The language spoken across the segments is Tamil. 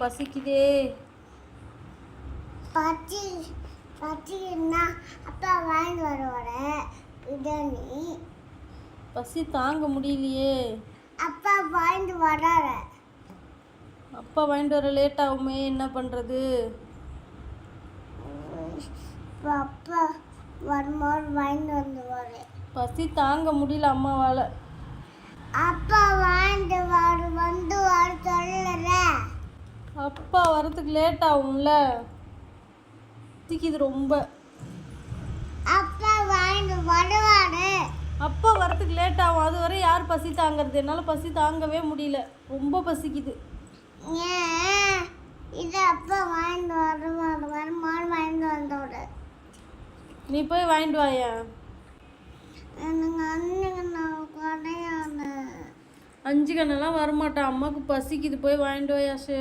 பசிக்குதே. பசின்னா அப்பா வாங்கிட்டு வருவாரு பிரியாணி. பசி தாங்க முடியலையே. அப்பா வாங்கிட்டு வராரு. அப்பா வாங்கிட்டு வர லேட் ஆகுமே, என்ன பண்ணுறது? அப்பா வரும்போது வாங்கிட்டு வந்துவாரு. பசி தாங்க முடியல அம்மாவால். அப்பா வாங்கிட்டு வந்து வர சொல்லல. அப்பா வரத்துக்கு லேட் ஆகும்ல, பசிக்குது ரொம்ப. அப்பா வாங்கிட்டு வருவாரு. அப்பா வரத்துக்கு லேட் ஆகும், அது வரை யார் பசி தாங்கிறது? என்னால் பசி தாங்கவே முடியல, ரொம்ப பசிக்குது. ஏன் இது அப்பா வாங்கிட்டு வரும்போது வாங்கிட்டு வந்தோட நீ போய் வாங்கிட்டு வாயா. எனக்கு கிடையாது. 5 கண்ணெல்லாம் வரமாட்டான், அம்மாவுக்கு பசிக்குது, போய் வாங்கிட்டு வாயாசு.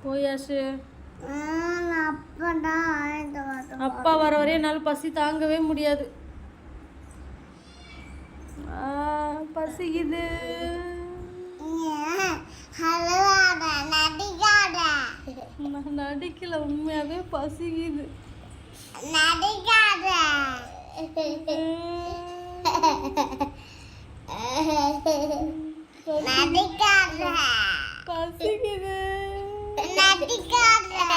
போயாசு. அப்பதான் வாங்கிட்டு வரும். அப்பா வர வரையும் என்னால் பசி தாங்கவே முடியாது. பசிக்குது. நான் நடிக்கல, உண்மையாவே பசிக்குது. நடிக்காத. பசிக்குது. நடிக்காத.